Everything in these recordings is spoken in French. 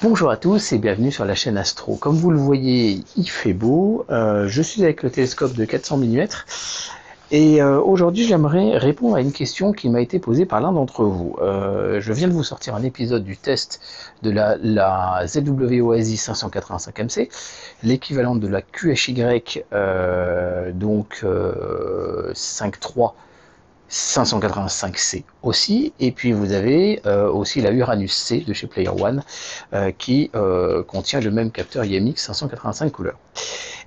Bonjour à tous et bienvenue sur la chaîne Astro. Comme vous le voyez, il fait beau. Je suis avec le télescope de 400 mm et aujourd'hui j'aimerais répondre à une question qui m'a été posée par l'un d'entre vous. Je viens de vous sortir un épisode du test de la ZW Oasis 585 MC, l'équivalent de la QHY 5.3 585C aussi, et puis vous avez aussi la Uranus C de chez Player One qui contient le même capteur IMX 585 couleurs.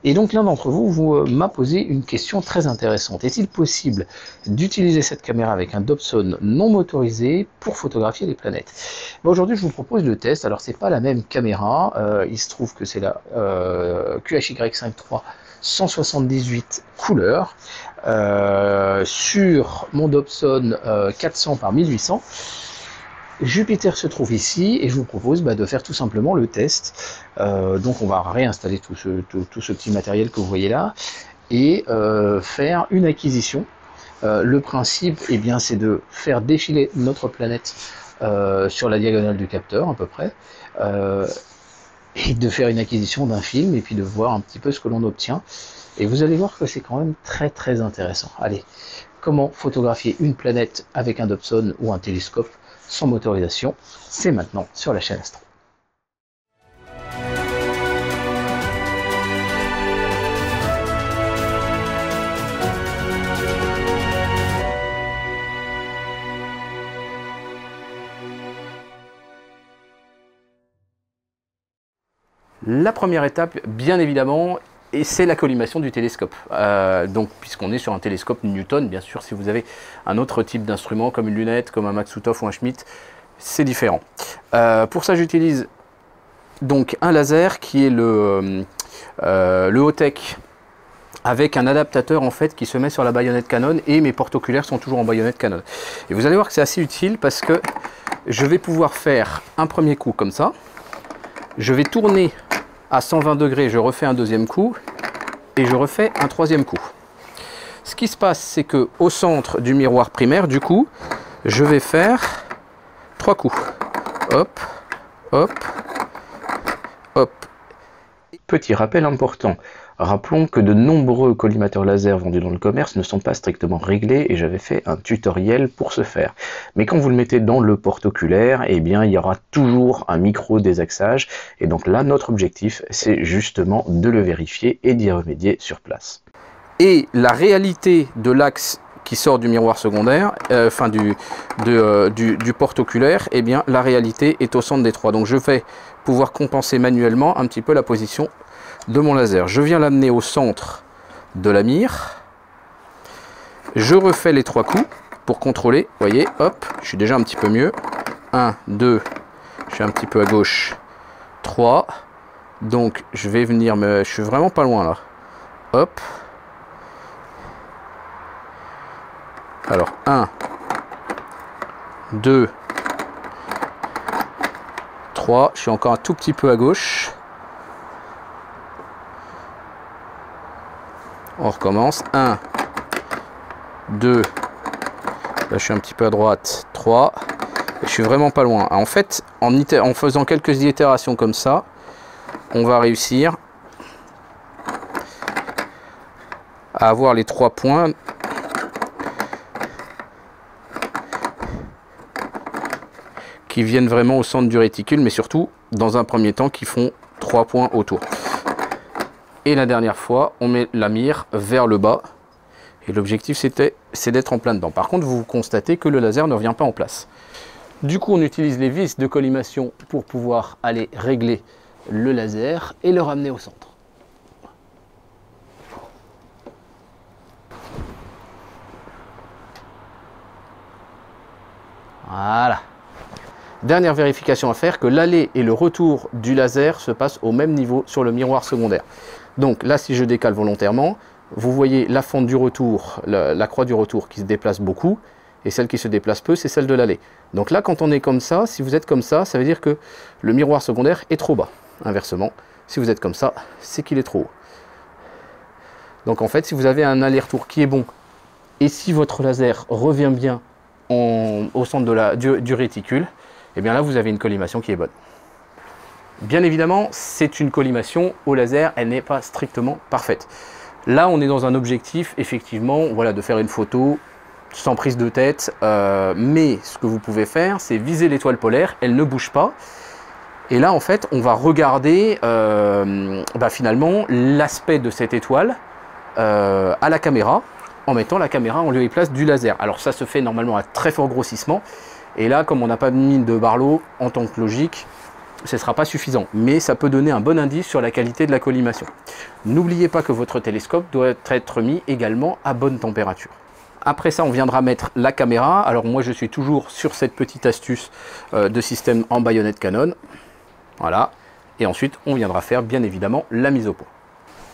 Et donc l'un d'entre vous m'a posé une question très intéressante. Est-il possible d'utiliser cette caméra avec un Dobson non motorisé pour photographier les planètes? Aujourd'hui je vous propose le test. Alors c'est pas la même caméra, il se trouve que c'est la QHY 5.3 178 couleurs sur mon Dobson 400 par 1800. Jupiter se trouve ici et je vous propose de faire tout simplement le test. Donc on va réinstaller tout ce petit matériel que vous voyez là et faire une acquisition. Le principe, c'est de faire défiler notre planète sur la diagonale du capteur à peu près, et de faire une acquisition d'un film et puis de voir un petit peu ce que l'on obtient. Et vous allez voir que c'est quand même très intéressant. Allez, comment photographier une planète avec un Dobson ou un télescope sans motorisation, c'est maintenant sur la chaîne Astro. La première étape, bien évidemment, et c'est la collimation du télescope. Donc, puisqu'on est sur un télescope Newton, bien sûr, si vous avez un autre type d'instrument, comme une lunette, comme un Maksutov ou un Schmidt, c'est différent. Pour ça, j'utilise donc un laser qui est le Hotech, avec un adaptateur en fait qui se met sur la baïonnette Canon, et mes porte-oculaires sont toujours en baïonnette Canon. Et vous allez voir que c'est assez utile parce que je vais pouvoir faire un premier coup comme ça. Je vais tourner à 120 degrés, je refais un deuxième coup et je refais un troisième coup. Ce qui se passe, c'est que au centre du miroir primaire, du coup, je vais faire 3 coups. Hop, hop, hop. Petit rappel important. Rappelons que de nombreux collimateurs laser vendus dans le commerce ne sont pas strictement réglés et j'avais fait un tutoriel pour ce faire. Mais quand vous le mettez dans le porte-oculaire, il y aura toujours un micro désaxage et donc là notre objectif c'est justement de le vérifier et d'y remédier sur place. Et la réalité de l'axe qui sort du miroir secondaire, du porte-oculaire, la réalité est au centre des trois. Donc je vais pouvoir compenser manuellement un petit peu la position de mon laser. Je viens l'amener au centre de la mire. Je refais les 3 coups pour contrôler. Vous voyez, hop, je suis déjà un petit peu mieux. 1, 2, je suis un petit peu à gauche. 3. Donc je vais venir je suis vraiment pas loin là. Hop. Alors 1, 2, 3. Je suis encore un tout petit peu à gauche. On recommence. 1, 2, là je suis un petit peu à droite, 3, et je suis vraiment pas loin. En fait, en faisant quelques itérations comme ça, on va réussir à avoir les 3 points qui viennent vraiment au centre du réticule, mais surtout, dans un premier temps, qui font 3 points autour. Et la dernière fois, on met la mire vers le bas. Et l'objectif, c'est d'être en plein dedans. Par contre, vous constatez que le laser ne revient pas en place. Du coup, on utilise les vis de collimation pour pouvoir aller régler le laser et le ramener au centre. Voilà. Dernière vérification à faire, que l'aller et le retour du laser se passent au même niveau sur le miroir secondaire. Donc là, si je décale volontairement, vous voyez la fente du retour, la croix du retour qui se déplace beaucoup, et celle qui se déplace peu, c'est celle de l'aller. Donc là, quand on est comme ça, si vous êtes comme ça veut dire que le miroir secondaire est trop bas. Inversement, si vous êtes comme ça, c'est qu'il est trop haut. Donc en fait, si vous avez un aller-retour qui est bon, et si votre laser revient bien au centre du réticule, et bien là, vous avez une collimation qui est bonne. Bien évidemment, c'est une collimation au laser, elle n'est pas strictement parfaite. Là, on est dans un objectif, effectivement, voilà, de faire une photo sans prise de tête, mais ce que vous pouvez faire, c'est viser l'étoile polaire, elle ne bouge pas. Et là, en fait, on va regarder finalement l'aspect de cette étoile à la caméra, en mettant la caméra en lieu et place du laser. Alors ça se fait normalement à très fort grossissement. Et là, comme on n'a pas de mine de Barlow, en tant que logique, ce ne sera pas suffisant. Mais ça peut donner un bon indice sur la qualité de la collimation. N'oubliez pas que votre télescope doit être mis également à bonne température. Après ça, on viendra mettre la caméra. Alors moi, je suis toujours sur cette petite astuce de système en baïonnette Canon. Voilà. Et ensuite, on viendra faire bien évidemment la mise au point.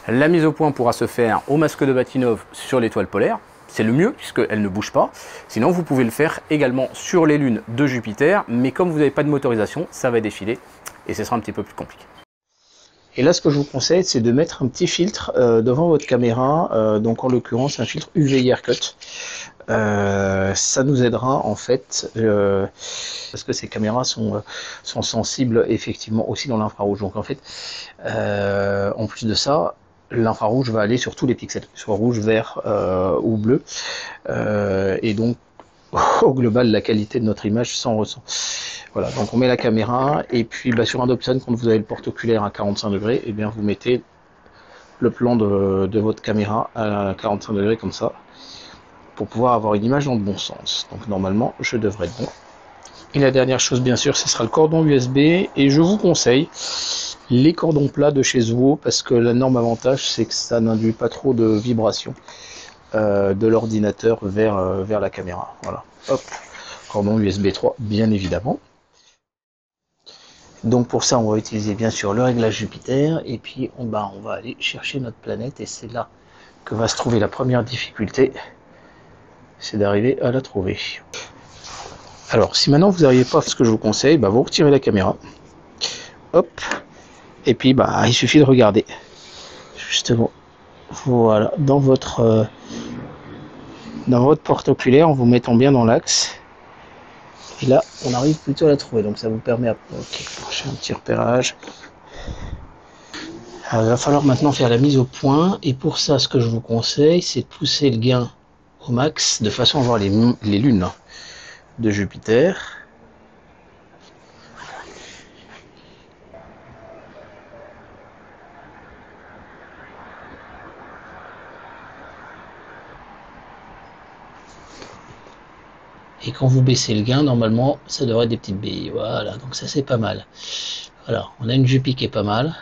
La mise au point pourra se faire au masque de Bahtinov sur l'étoile polaire. C'est le mieux puisqu'elle ne bouge pas. Sinon, vous pouvez le faire également sur les lunes de Jupiter. Mais comme vous n'avez pas de motorisation, ça va défiler et ce sera un petit peu plus compliqué. Et là, ce que je vous conseille, c'est de mettre un petit filtre devant votre caméra. Donc en l'occurrence, un filtre UV Haircut. Ça nous aidera en fait parce que ces caméras sont sensibles effectivement aussi dans l'infrarouge. Donc en fait, en plus de ça, l'infrarouge va aller sur tous les pixels, soit rouge, vert ou bleu, et donc au global la qualité de notre image s'en ressent. Voilà, donc on met la caméra et puis sur un Dobson, quand vous avez le porte-oculaire à 45 degrés, et bien vous mettez le plan de votre caméra à 45 degrés comme ça, pour pouvoir avoir une image dans le bon sens. Donc normalement je devrais être bon. Et la dernière chose bien sûr, ce sera le cordon USB, et je vous conseille les cordons plats de chez Zuo parce que l'énorme avantage c'est que ça n'induit pas trop de vibrations de l'ordinateur vers la caméra. Voilà, hop, cordon USB 3 bien évidemment. Donc pour ça on va utiliser bien sûr le réglage Jupiter et puis on va aller chercher notre planète, et c'est là que va se trouver la première difficulté, c'est d'arriver à la trouver. Alors si maintenant vous n'arrivez pas, ce que je vous conseille, vous retirez la caméra, hop, et puis il suffit de regarder justement, voilà, dans votre porte-oculaire en vous mettant bien dans l'axe, et là on arrive plutôt à la trouver, donc ça vous permet ok, j'ai un petit repérage. Alors, il va falloir maintenant faire la mise au point, et pour ça ce que je vous conseille c'est de pousser le gain au max de façon à voir les lunes de Jupiter. Et quand vous baissez le gain, normalement, ça devrait être des petites billes. Voilà, donc ça c'est pas mal. Voilà, on a une Jupi qui est pas mal.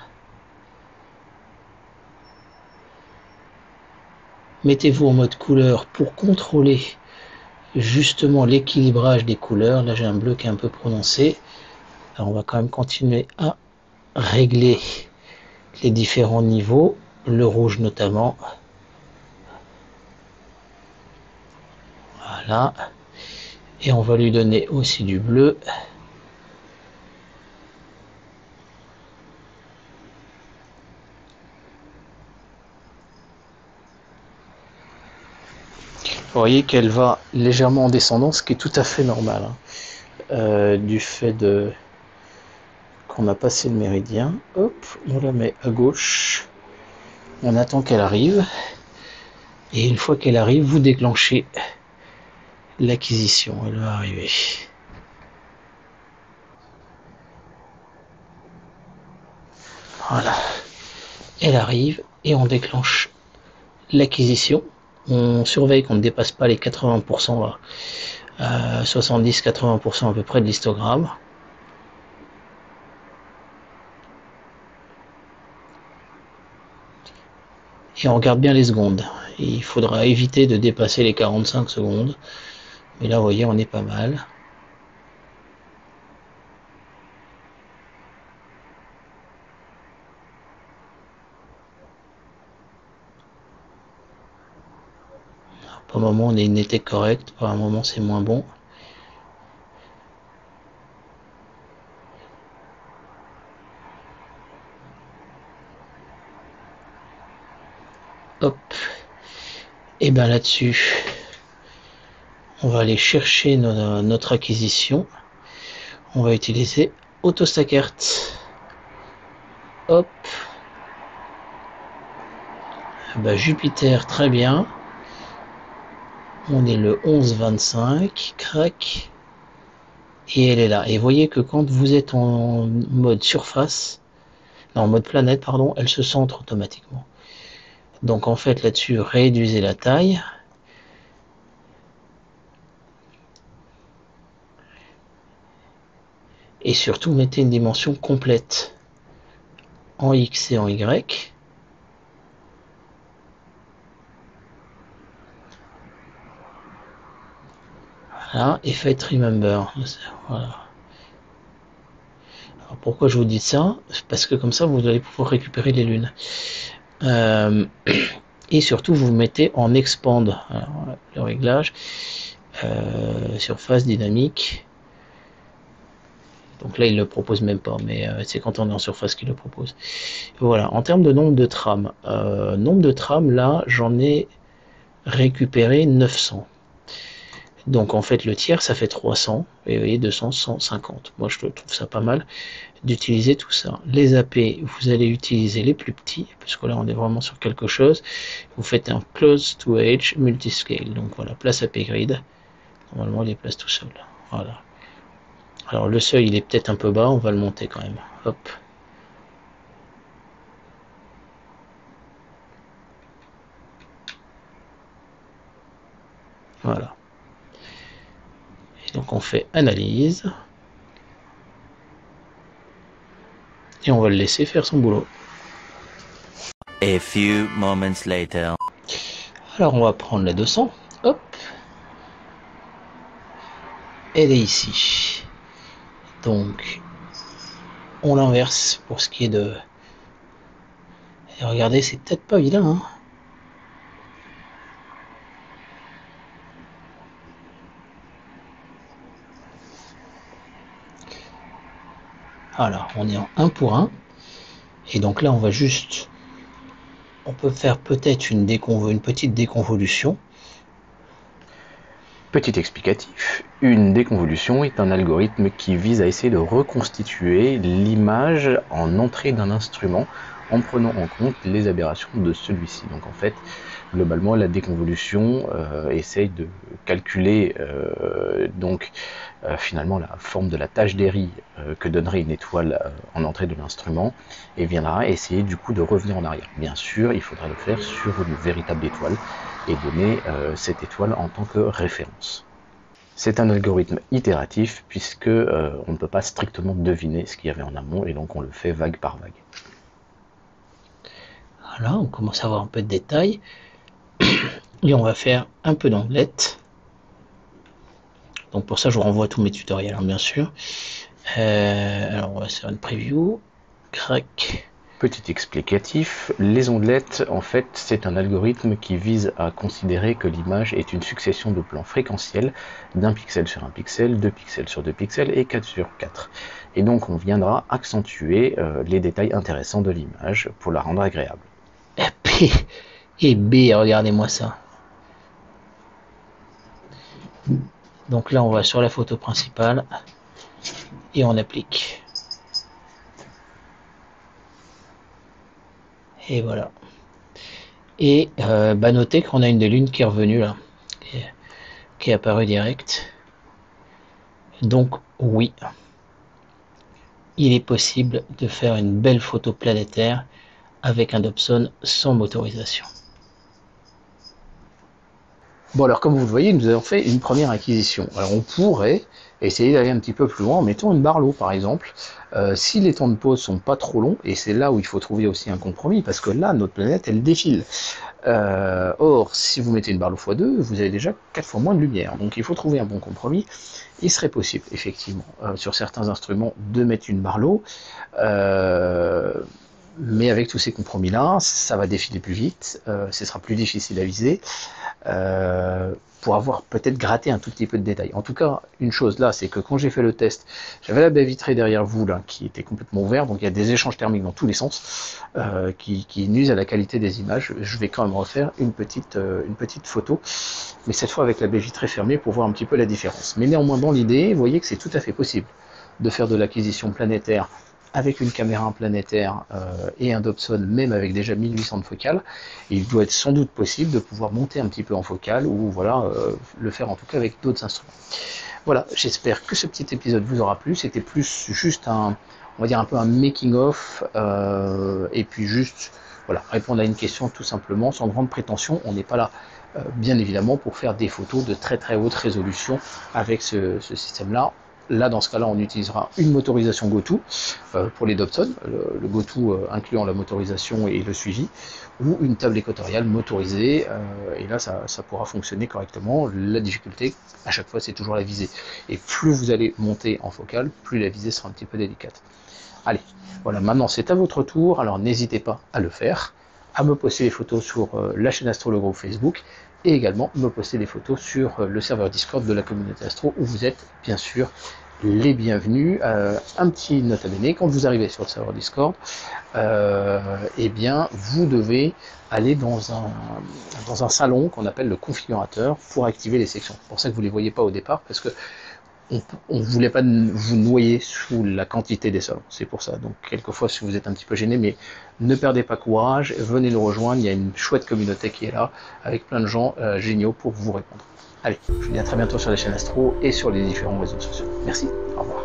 Mettez-vous en mode couleur pour contrôler justement l'équilibrage des couleurs. Là j'ai un bleu qui est un peu prononcé. Alors on va quand même continuer à régler les différents niveaux, le rouge notamment. Voilà. Et on va lui donner aussi du bleu. Vous voyez qu'elle va légèrement en descendant, ce qui est tout à fait normal, hein. Du fait qu'on a passé le méridien. Hop, on la met à gauche. On attend qu'elle arrive. Et une fois qu'elle arrive, vous déclenchez l'acquisition. Elle va arriver. Voilà. Elle arrive et on déclenche l'acquisition. On surveille qu'on ne dépasse pas les 80%, 70-80% à peu près de l'histogramme. Et on regarde bien les secondes. Et il faudra éviter de dépasser les 45 secondes. Mais là, vous voyez, on est pas mal. Pour un moment, on est une était correcte. Pour un moment, c'est moins bon. Hop. Et bien là-dessus, on va aller chercher notre acquisition. On va utiliser AutoStackert. hop. Bah, Jupiter, très bien. On est le 11-25, crac. Et elle est là. Et vous voyez que quand vous êtes en mode surface, non, en mode planète, pardon, elle se centre automatiquement. Donc en fait là-dessus, réduisez la taille. Et surtout, mettez une dimension complète en X et en Y. Voilà, et faites remember. Voilà. Alors pourquoi je vous dis ça? Parce que comme ça, vous allez pouvoir récupérer les lunes. Et surtout, vous mettez en expand. Alors, le réglage, surface dynamique. Donc là, il ne le propose même pas, mais c'est quand on est en surface qu'il le propose. Voilà, en termes de nombre de trames, là, j'en ai récupéré 900. Donc en fait, le tiers, ça fait 300. Et vous voyez, 200, 150. Moi, je trouve ça pas mal d'utiliser tout ça. Les AP, vous allez utiliser les plus petits, parce que là, on est vraiment sur quelque chose. Vous faites un close to edge multiscale. Donc voilà, place AP grid. Normalement, il est place tout seul. Voilà. Alors le seuil, il est peut-être un peu bas, on va le monter quand même. Hop. Voilà. Et donc on fait analyse. Et on va le laisser faire son boulot. A few moments later. Alors on va prendre la 200. Hop. Elle est ici. Donc on l'inverse pour ce qui est de... Et regardez, c'est peut-être pas vilain, hein. Voilà, on est en 1 pour 1. Et donc là, on va juste... On peut faire peut-être une petite déconvolution. Petit explicatif, une déconvolution est un algorithme qui vise à essayer de reconstituer l'image en entrée d'un instrument en prenant en compte les aberrations de celui-ci. Donc en fait, globalement, la déconvolution essaye de calculer finalement la forme de la tache d'Airy que donnerait une étoile en entrée de l'instrument et viendra essayer du coup de revenir en arrière. Bien sûr, il faudra le faire sur une véritable étoile et donner cette étoile en tant que référence. C'est un algorithme itératif puisque on ne peut pas strictement deviner ce qu'il y avait en amont et donc on le fait vague par vague. Voilà, on commence à avoir un peu de détails. Et on va faire un peu d'anglette. Donc pour ça, je vous renvoie à tous mes tutoriels, hein, bien sûr. Alors on va faire une preview. Crac. Petit explicatif, les ondelettes, en fait, c'est un algorithme qui vise à considérer que l'image est une succession de plans fréquentiels d'un pixel sur un pixel, 2 pixels sur 2 pixels et 4 sur 4. Et donc on viendra accentuer les détails intéressants de l'image pour la rendre agréable. P et B, regardez-moi ça. Donc là, on va sur la photo principale et on applique. Et voilà. Et notez qu'on a une des lunes qui est revenue là, qui est apparue direct. Donc oui, il est possible de faire une belle photo planétaire avec un Dobson sans motorisation. Bon alors comme vous le voyez, nous avons fait une première acquisition. Alors on pourrait essayer d'aller un petit peu plus loin en mettant une Barlow par exemple. Si les temps de pause sont pas trop longs, et c'est là où il faut trouver aussi un compromis, parce que là notre planète elle défile. Or si vous mettez une Barlow x2, vous avez déjà 4 fois moins de lumière. Donc il faut trouver un bon compromis. Il serait possible effectivement sur certains instruments de mettre une Barlow. Mais avec tous ces compromis-là, ça va défiler plus vite, ce sera plus difficile à viser, pour avoir peut-être gratté un tout petit peu de détails. En tout cas, une chose là, c'est que quand j'ai fait le test, j'avais la baie vitrée derrière vous là, qui était complètement ouverte, donc il y a des échanges thermiques dans tous les sens, qui nuisent à la qualité des images. Je vais quand même refaire une petite photo, mais cette fois avec la baie vitrée fermée pour voir un petit peu la différence. Mais néanmoins, dans l'idée, vous voyez que c'est tout à fait possible de faire de l'acquisition planétaire avec une caméra planétaire et un Dobson, même avec déjà 1800 de focale, il doit être sans doute possible de pouvoir monter un petit peu en focale, ou voilà, le faire en tout cas avec d'autres instruments. Voilà, j'espère que ce petit épisode vous aura plu. C'était plus juste un, on va dire un peu un making of, et puis juste voilà, répondre à une question tout simplement, sans grande prétention. On n'est pas là, bien évidemment, pour faire des photos de très très haute résolution avec ce système-là. Là, dans ce cas-là, on utilisera une motorisation GoTo pour les Dobson, le GoTo incluant la motorisation et le suivi, ou une table équatoriale motorisée, et là, ça pourra fonctionner correctement. La difficulté, à chaque fois, c'est toujours la visée. Et plus vous allez monter en focale, plus la visée sera un petit peu délicate. Allez, voilà, maintenant c'est à votre tour, alors n'hésitez pas à le faire, à me poster les photos sur la chaîne Astro, le groupe Facebook, et également me poster des photos sur le serveur Discord de la communauté Astro, où vous êtes bien sûr les bienvenus. Un petit note à donner, quand vous arrivez sur le serveur Discord, eh bien vous devez aller dans un salon qu'on appelle le configurateur pour activer les sections. C'est pour ça que vous ne les voyez pas au départ, parce que on ne voulait pas vous noyer sous la quantité des salons, c'est pour ça. Donc quelquefois si vous êtes un petit peu gêné, mais ne perdez pas courage, venez nous rejoindre, il y a une chouette communauté qui est là, avec plein de gens géniaux pour vous répondre. Allez, je vous dis à très bientôt sur les chaînes Astro et sur les différents réseaux sociaux. Merci, au revoir.